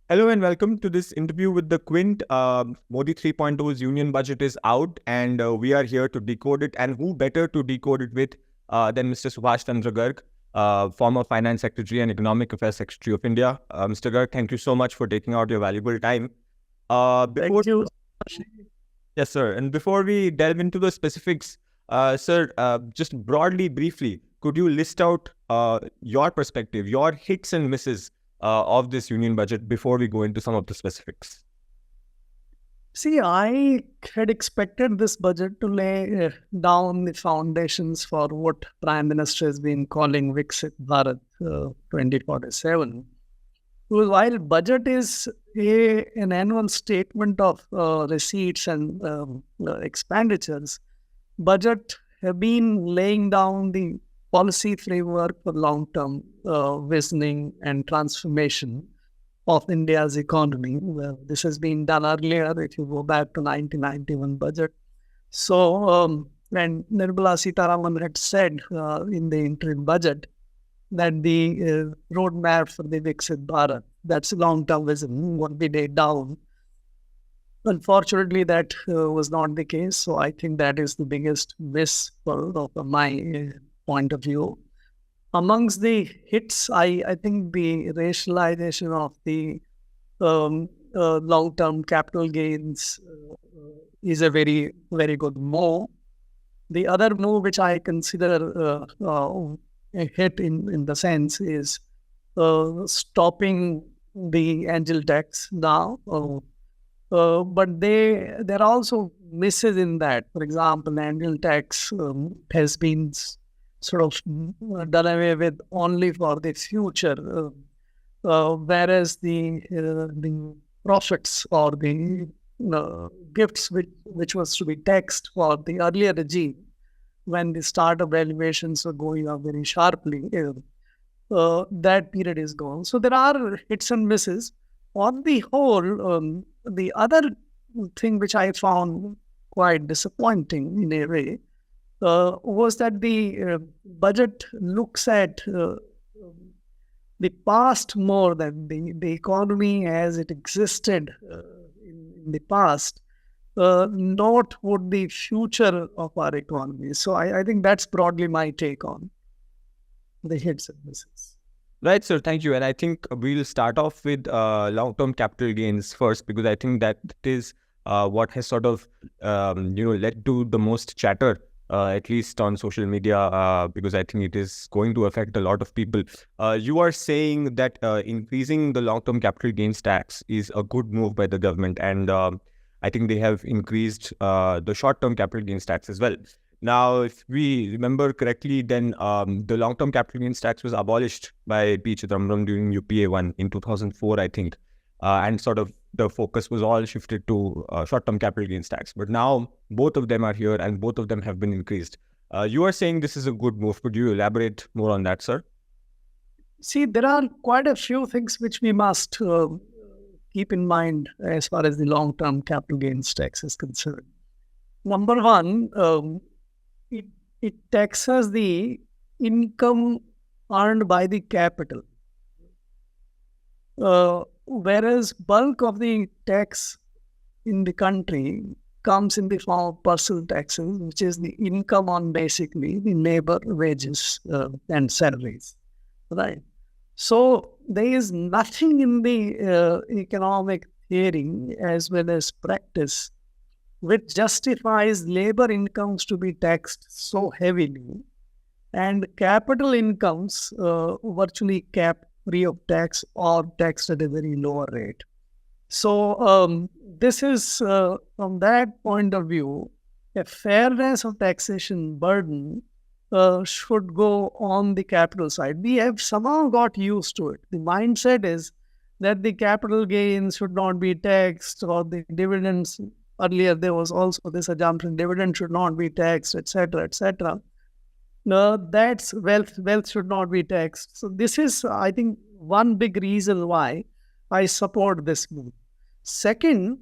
Hello and welcome to this interview with the Quint. Modi 3.0's union budget is out and we are here to decode it. And who better to decode it with than Mr. Subhash Chandra Garg, former Finance Secretary and Economic Affairs Secretary of India. Mr. Garg, thank you so much for taking out your valuable time. Thank you. Yes, sir. And before we delve into the specifics, sir, just broadly, briefly, could you list out your perspective, your hits and misses of this union budget before we go into some of the specifics? See, I had expected this budget to lay down the foundations for what Prime Minister has been calling Viksit Bharat 2047. Because while budget is an annual statement of receipts and expenditures, budget have been laying down the policy framework for long-term visioning and transformation of India's economy. This has been done earlier, if you go back to 1991 budget. So, and Nirmala Sitaraman had said in the interim budget that the roadmap for the Viksit Bharat, that's a long-term vision, would be laid down. Unfortunately, that was not the case. So I think that is the biggest miss from my point of view. Amongst the hits, I think the rationalization of the long-term capital gains is a very, very good move. The other move which I consider a hit in the sense is stopping the angel tax now. But there are also misses in that. For example, angel tax has been sort of done away with only for the future, whereas the profits or the gifts which was to be taxed for the earlier regime when the startup valuations were going up very sharply, that period is gone. So there are hits and misses. On the whole, the other thing which I found quite disappointing in a way was that the budget looks at the past more than the economy as it existed in the past, not what the future of our economy. So I think that's broadly my take on the hits and misses. Right, sir. Thank you. And I think we'll start off with long-term capital gains first, because I think that is what has sort of, led to the most chatter, at least on social media, because I think it is going to affect a lot of people. You are saying that increasing the long-term capital gains tax is a good move by the government. And I think they have increased the short-term capital gains tax as well. Now, if we remember correctly, then the long-term capital gains tax was abolished by P. Chidambaram during UPA 1 in 2004, I think. And sort of the focus was all shifted to short-term capital gains tax. But now both of them are here and both of them have been increased. You are saying this is a good move. Could you elaborate more on that, sir? See, there are quite a few things which we must keep in mind as far as the long-term capital gains tax is concerned. Number one, it taxes the income earned by the capital, whereas bulk of the tax in the country comes in the form of personal taxes, which is the income on basically the labor wages and salaries, right? So there is nothing in the economic theory as well as practice which justifies labor incomes to be taxed so heavily and capital incomes virtually kept free of tax or taxed at a very lower rate. So this is, from that point of view, a fairness of taxation burden should go on the capital side. We have somehow got used to it. The mindset is that the capital gains should not be taxed, or the dividends. Earlier, there was also this assumption dividend should not be taxed, etc., etc. No, that's wealth. Wealth should not be taxed. So this is, I think, one big reason why I support this move. Second,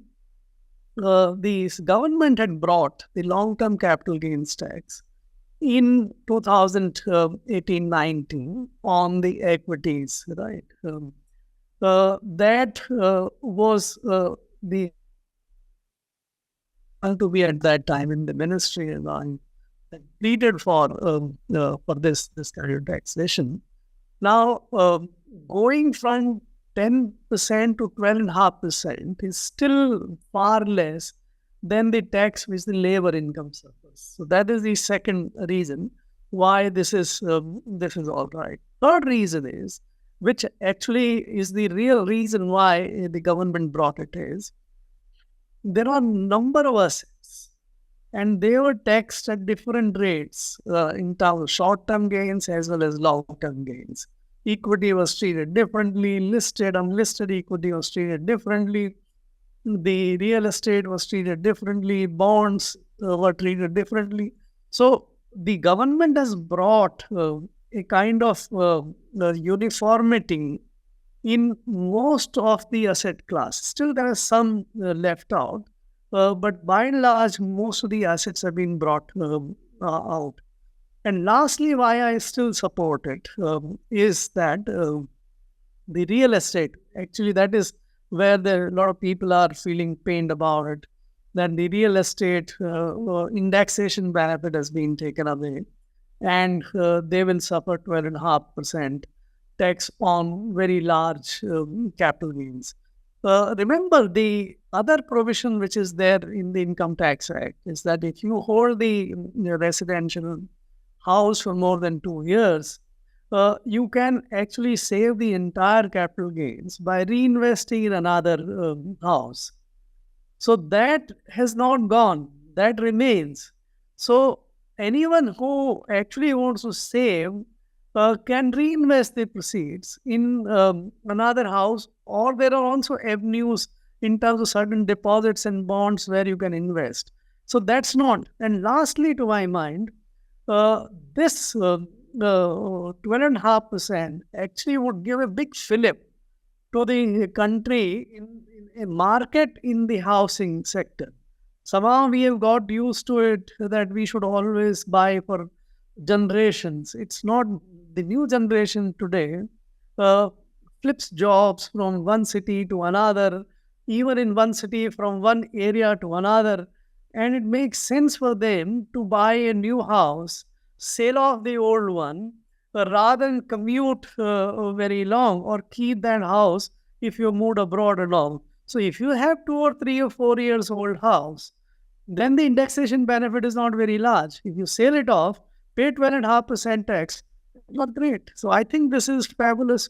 the government had brought the long-term capital gains tax in 2018-19 on the equities, right? that was the to be at that time in the ministry, and I pleaded for this kind of taxation. Now, going from 10% to 12.5% is still far less than the tax which the labor income suffers. So that is the second reason why this is all right. Third reason is, which actually is the real reason why the government brought it, is there are number of assets and they were taxed at different rates in terms of short-term gains as well as long-term gains. Equity was treated differently, listed, unlisted equity was treated differently, the real estate was treated differently, bonds were treated differently. So the government has brought a kind of uniformity in most of the asset class. Still, there are some left out, but by and large, most of the assets have been brought out. And lastly, why I still support it is that the real estate, actually, that is where a lot of people are feeling pained about it, that the real estate indexation benefit has been taken away, and they will suffer 12.5% tax on very large capital gains. Remember, the other provision which is there in the Income Tax Act is that if you hold the residential house for more than 2 years, you can actually save the entire capital gains by reinvesting in another house. So that has not gone, that remains. So anyone who actually wants to save can reinvest the proceeds in another house, or there are also avenues in terms of certain deposits and bonds where you can invest. So that's not. And lastly, to my mind, this 12.5% actually would give a big fillip to the country in a market in the housing sector. Somehow we have got used to it that we should always buy for generations. It's not the new generation today flips jobs from one city to another, even in one city from one area to another, and it makes sense for them to buy a new house, sell off the old one, rather than commute very long, or keep that house if you moved abroad along. So if you have 2 or 3 or 4 years old house, then the indexation benefit is not very large. If you sell it off, pay 12.5% tax, not great. So I think this is fabulous.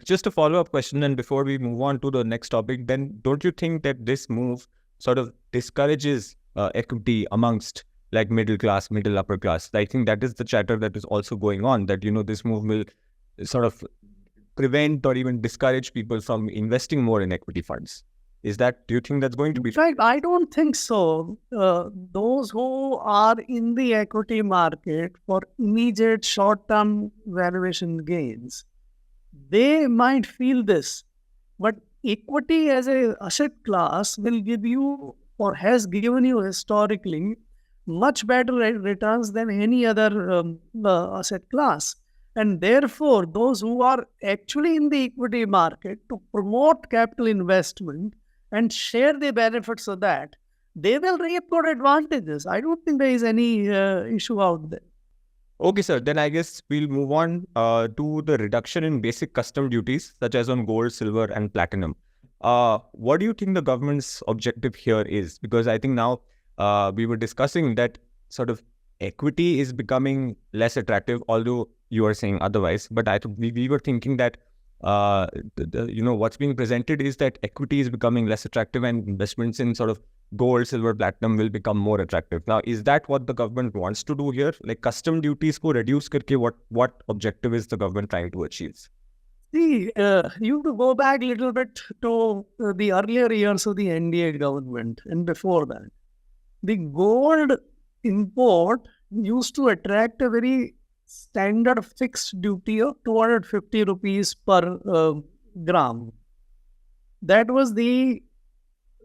Just a follow-up question, and before we move on to the next topic, then don't you think that this move sort of discourages equity amongst like middle class, middle upper class? I think that is the chatter that is also going on, that, this move will sort of prevent or even discourage people from investing more in equity funds. Do you think that's going to be? In fact, I don't think so. Those who are in the equity market for immediate short-term valuation gains, they might feel this. But equity as a asset class will give you, or has given you historically, much better returns than any other asset class. And therefore, those who are actually in the equity market to promote capital investment and share the benefits of that, they will reap good advantages. I don't think there is any issue out there. Okay, sir. Then I guess we'll move on to the reduction in basic custom duties, such as on gold, silver, and platinum. What do you think the government's objective here is? Because I think now we were discussing that sort of equity is becoming less attractive, although you are saying otherwise. But I think we were thinking that what's being presented is that equity is becoming less attractive and investments in sort of gold, silver, platinum will become more attractive. Now, is that what the government wants to do here? Like custom duties ko reduce karke, what objective is the government trying to achieve? See, you have to go back a little bit to the earlier years of the NDA government and before that. The gold import used to attract a very standard fixed duty of 250 rupees per gram. That was the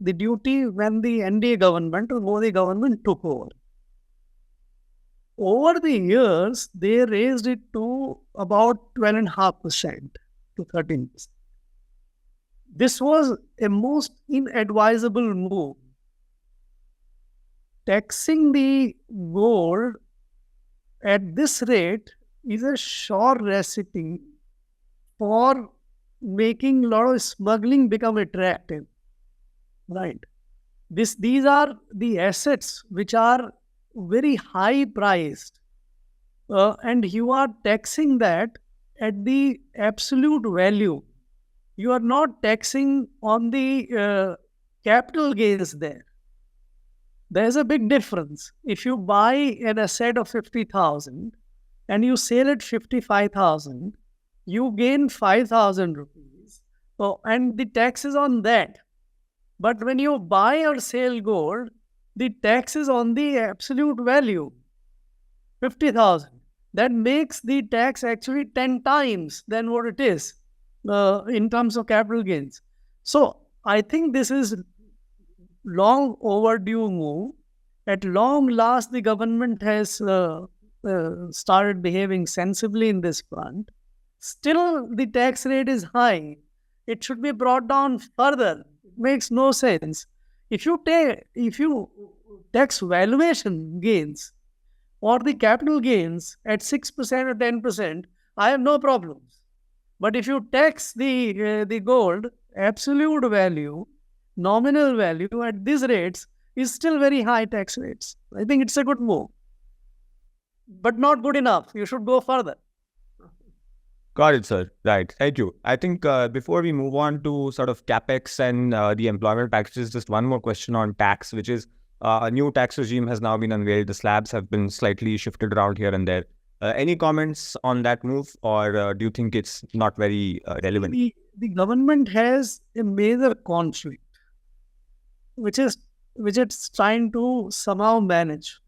duty when the NDA government or Modi government took over. Over the years, they raised it to about 12.5%. to 13%. This was a most inadvisable move. Taxing the gold at this rate is a sure recipe for making a lot of smuggling become attractive, right? These are the assets which are very high priced, and you are taxing that at the absolute value. You are not taxing on the capital gains there. There's a big difference. If you buy an asset of 50,000 and you sell it 55,000, you gain 5,000 rupees. And the tax is on that. But when you buy or sell gold, the tax is on the absolute value, 50,000. That makes the tax actually 10 times than what it is in terms of capital gains. So I think this is long overdue move. At long last, the government has started behaving sensibly in this front. Still, the tax rate is high. It should be brought down further. It makes no sense. If you tax valuation gains or the capital gains at 6% or 10%, I have no problems. But if you tax the gold, absolute value, nominal value at these rates is still very high tax rates. I think it's a good move, but not good enough. You should go further. Got it, sir. Right. Thank you. I think before we move on to sort of Capex and the employment packages, just one more question on tax, which is a new tax regime has now been unveiled. The slabs have been slightly shifted around here and there. Any comments on that move, or do you think it's not very relevant? The government has a major conflict, which it's trying to somehow manage.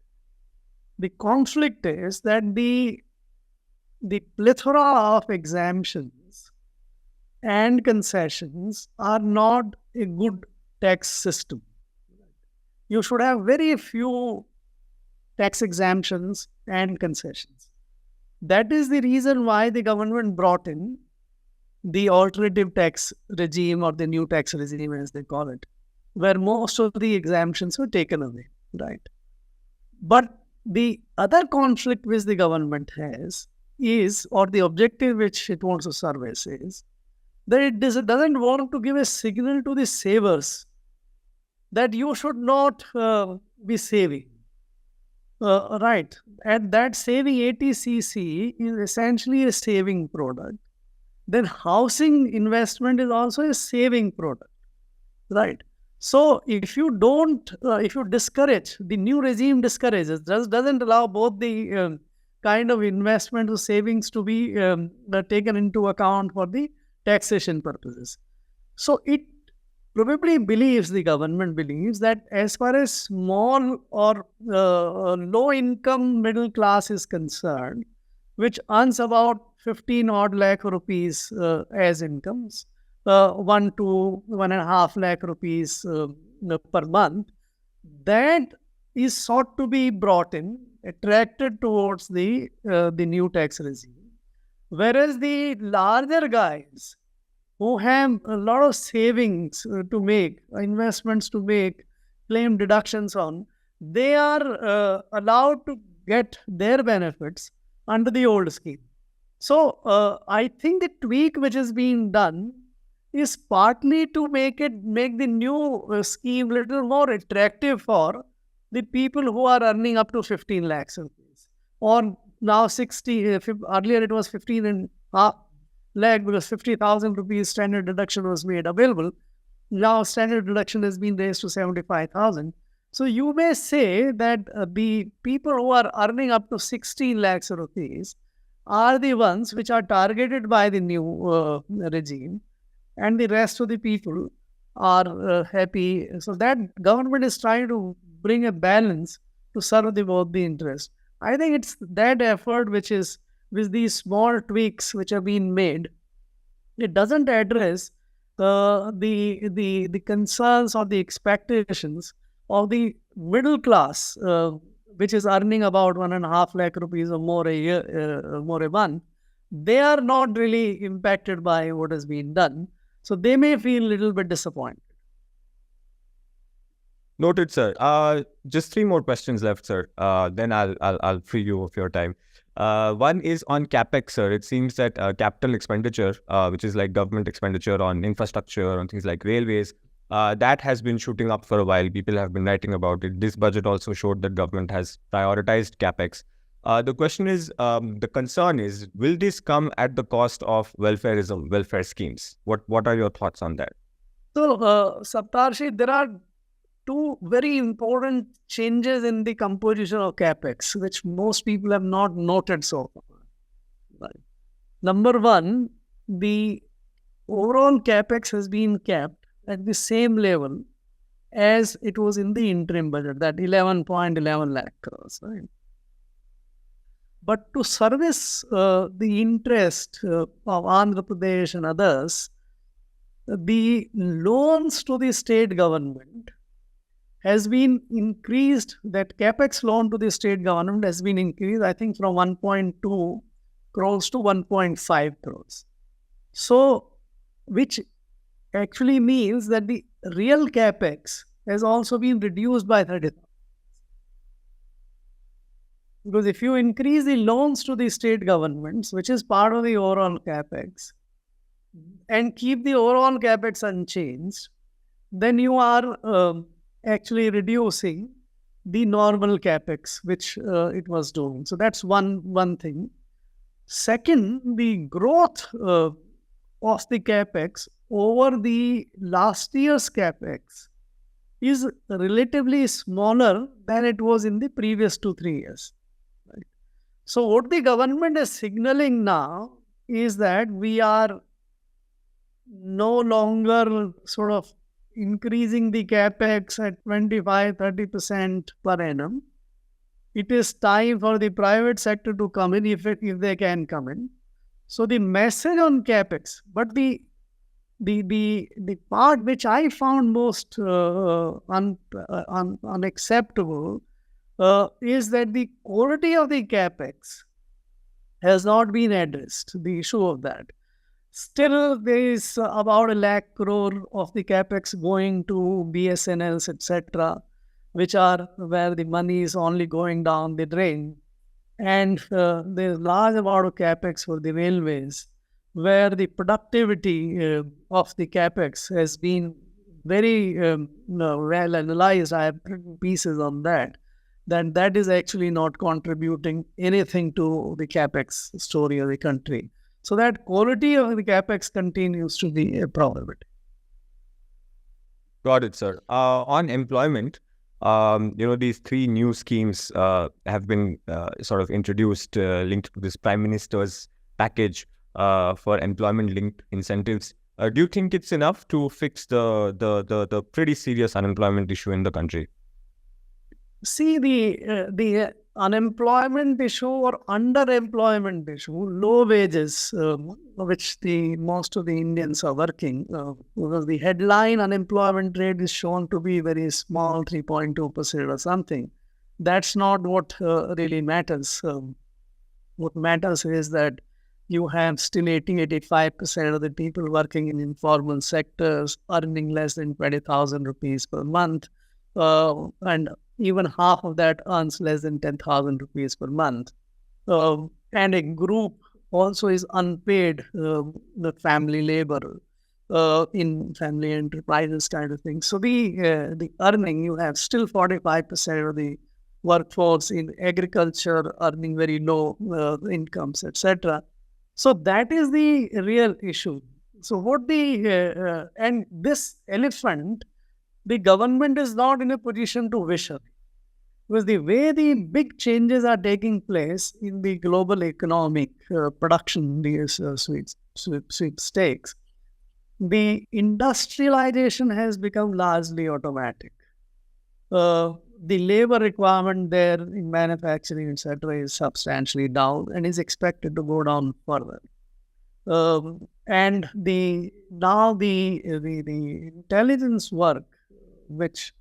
The conflict is that the plethora of exemptions and concessions are not a good tax system. You should have very few tax exemptions and concessions. That is the reason why the government brought in the alternative tax regime, or the new tax regime as they call it, where most of the exemptions were taken away, right? But the other conflict which the government has is, or the objective which it wants to service is, that it doesn't want to give a signal to the savers that you should not be saving. Right. And that saving ATCC is essentially a saving product. Then housing investment is also a saving product. Right. So if you discourage, the new regime discourages, doesn't allow both the kind of investment or savings to be taken into account for the taxation purposes. So it probably the government believes that as far as small or low income middle class is concerned, which earns about 15 odd lakh rupees as incomes, 1 to 1.5 lakh rupees per month, that is sought to be brought in, attracted towards the new tax regime. Whereas the larger guys who have a lot of savings to make, investments to make, claim deductions on, they are allowed to get their benefits under the old scheme. So I think the tweak which is being done is partly to make the new scheme little more attractive for the people who are earning up to 15 lakhs rupees, or now 60. Earlier it was 15.5 lakh because 50,000 rupees standard deduction was made available. Now standard deduction has been raised to 75,000. So you may say that the people who are earning up to 16 lakhs rupees are the ones which are targeted by the new regime, and the rest of the people are happy. So that government is trying to bring a balance to serve both the interests. I think it's that effort which is, with these small tweaks which have been made, it doesn't address the concerns or the expectations of the middle class, which is earning about 1.5 lakh rupees or more a year, more a month, they are not really impacted by what has been done. So they may feel a little bit disappointed. Noted, sir. Just three more questions left, sir. Then I'll free you of your time. One is on Capex, sir. It seems that capital expenditure, which is like government expenditure on infrastructure, on things like railways, that has been shooting up for a while. People have been writing about it. This budget also showed that government has prioritized Capex. The question is, the concern is, will this come at the cost of welfareism, welfare schemes? What are your thoughts on that? So, Saptarshi, there are two very important changes in the composition of Capex, which most people have not noted so far. Right. Number one, the overall Capex has been kept at the same level as it was in the interim budget, that 11.11 lakh crores. Right? But to service the interest of Andhra Pradesh and others, the loans to the state government has been increased. That Capex loan to the state government has been increased, I think, from 1.2 crores to 1.5 crores. So, which actually means that the real Capex has also been reduced by 30,000. Because if you increase the loans to the state governments, which is part of the overall Capex, and keep the overall Capex unchanged, then you are actually reducing the normal Capex, which it was doing. So that's one thing. Second, the growth of the Capex over the last year's Capex is relatively smaller than it was in the previous 2-3 years. Right? So what the government is signaling now is that we are no longer sort of increasing the Capex at 25-30% per annum. It is time for the private sector to come in if they can come in. So the message on Capex, but the part which I found most unacceptable is that the quality of the Capex has not been addressed, the issue of that. Still, there is about 1 lakh crore of the Capex going to BSNLs, etc., which are where the money is only going down the drain. And there is large amount of Capex for the railways, where the productivity of the Capex has been very well analyzed. I have written pieces on that. Then that is actually not contributing anything to the Capex story of the country. So that quality of the Capex continues to be a problem. Got it, sir. On employment, these three new schemes have been sort of introduced linked to this Prime Minister's package for employment-linked incentives. Do you think it's enough to fix the pretty serious unemployment issue in the country? See, the unemployment issue or underemployment issue, low wages, which most of the Indians are working, because the headline unemployment rate is shown to be very small, 3.2% or something. That's not what really matters. What matters is that you have still 80-85% of the people working in informal sectors earning less than 20,000 rupees per month, and even half of that earns less than 10,000 rupees per month. And a group also is unpaid, the family labor in family enterprises kind of thing. So the earning, you have still 45% of the workforce in agriculture earning very low incomes, etc. So that is the real issue. So and this elephant, the government is not in a position to wish away. Because the way the big changes are taking place in the global economic production, these sweepstakes, the industrialization has become largely automatic. The labor requirement there in manufacturing, etc., is substantially down and is expected to go down further. And the intelligence work, which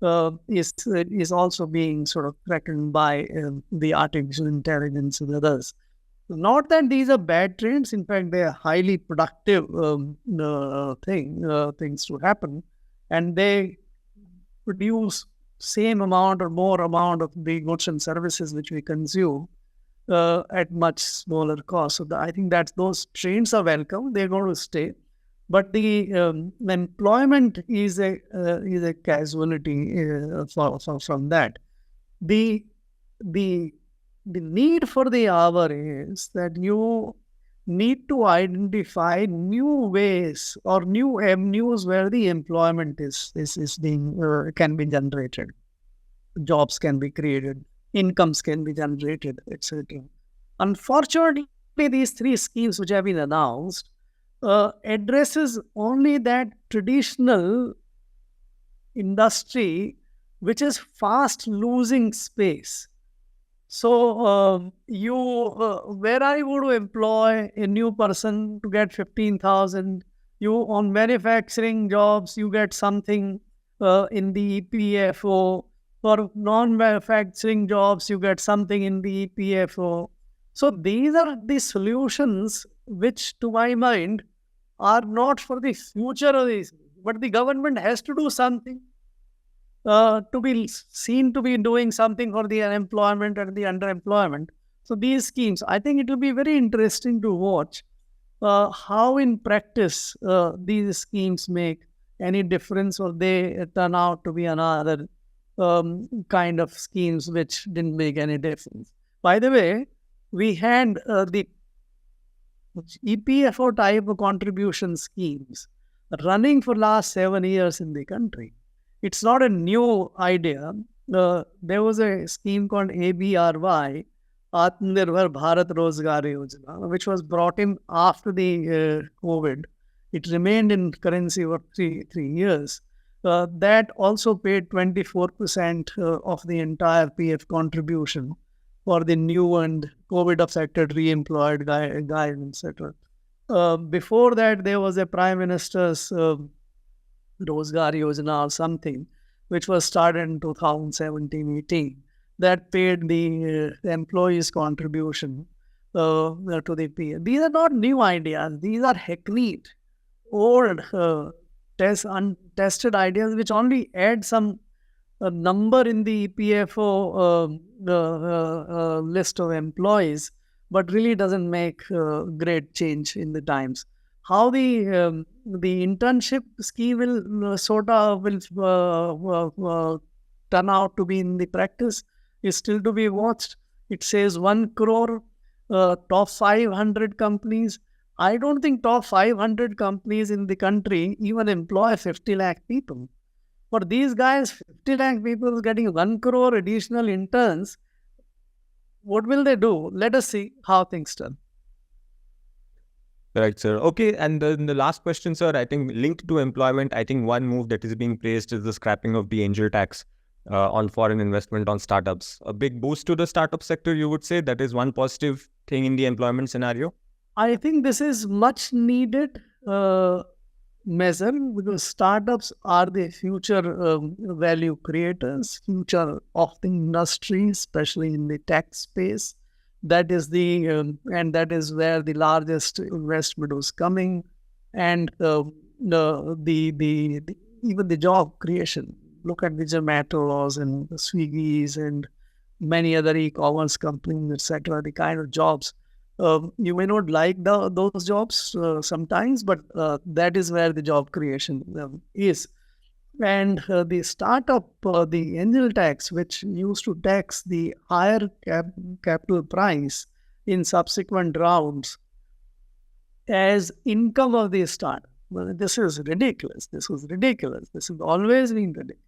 is also being sort of threatened by the artificial intelligence and others, Not that these are bad trends. In fact, they are highly productive things to happen, and they produce same amount or more amount of the goods and services which we consume at much smaller cost. So I think that those trends are welcome. They're going to stay, but the employment is a casualty from that. The the the need for the hour is that you need to identify new ways or new avenues where the employment is being can be generated, jobs can be created, incomes can be generated, etc. Unfortunately, these three schemes which have been announced addresses only that traditional industry which is fast losing space. So where are you going to employ a new person to get 15,000? You on manufacturing jobs, you get something in the EPFO. For non-manufacturing jobs, you get something in the EPFO. So these are the solutions which, to my mind, are not for the future of this, but the government has to do something. To be seen to be doing something for the unemployment and the underemployment. So these schemes, I think it will be very interesting to watch how in practice these schemes make any difference, or they turn out to be another kind of schemes which didn't make any difference. By the way, we had the EPFO type of contribution schemes running for last 7 years in the country. It's not a new idea. There was a scheme called ABRY, Atmanirbhar Bharat Rozgar Yojana, which was brought in after the COVID. It remained in currency for three years. That also paid 24% of the entire PF contribution for the new and COVID-affected re-employed guys, etc. Before that, there was a Prime Minister's Rozgar Yojana or something, which was started in 2017-18, that paid the employees' contribution to the PF. These are not new ideas. These are hackneyed, old, untested ideas which only add some number in the EPFO list of employees, but really doesn't make great change in the times. How the internship scheme will turn out to be in the practice is still to be watched. It says 1 crore, top 500 companies. I don't think top 500 companies in the country even employ 50 lakh people. For these guys, 50 lakh people getting 1 crore additional interns, what will they do? Let us see how things turn. Right, sir. Okay, and then the last question, sir, I think linked to employment, I think one move that is being praised is the scrapping of the angel tax on foreign investment on startups. A big boost to the startup sector, you would say? That is one positive thing in the employment scenario? I think this is much needed measure, because startups are the future value creators, future of the industry, especially in the tech space. That is and that is where the largest investment was coming, and even the job creation. Look at the Zomatos and the Swiggies and many other e-commerce companies, etc. The kind of jobs you may not like those jobs sometimes, but that is where the job creation is. And the startup, the angel tax, which used to tax the higher capital price in subsequent rounds as income of the startup. Well, this is ridiculous. This was ridiculous. This has always been ridiculous.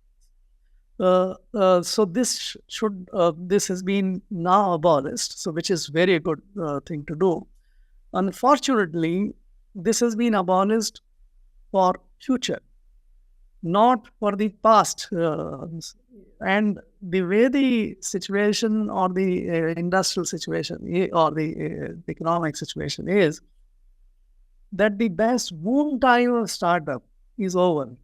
So this has been now abolished, so which is very good thing to do. Unfortunately, this has been abolished for future, not for the past. And the way the situation or the industrial situation or the economic situation is, that the best boom time of startup is over.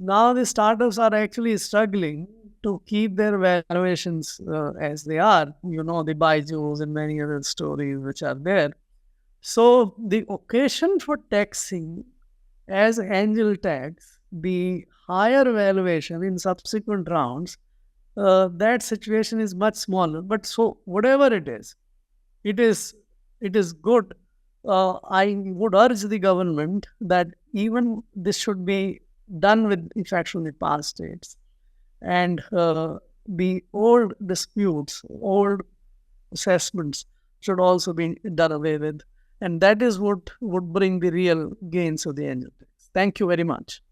Now the startups are actually struggling to keep their valuations as they are, the Baijus and many other stories which are there. So the occasion for taxing as angel tax the higher valuation in subsequent rounds, that situation is much smaller. But so whatever it is, it is good. I would urge the government that even this should be done with effect from the past states, and the old disputes, old assessments should also be done away with, and that is what would bring the real gains of the angel tax. Thank you very much.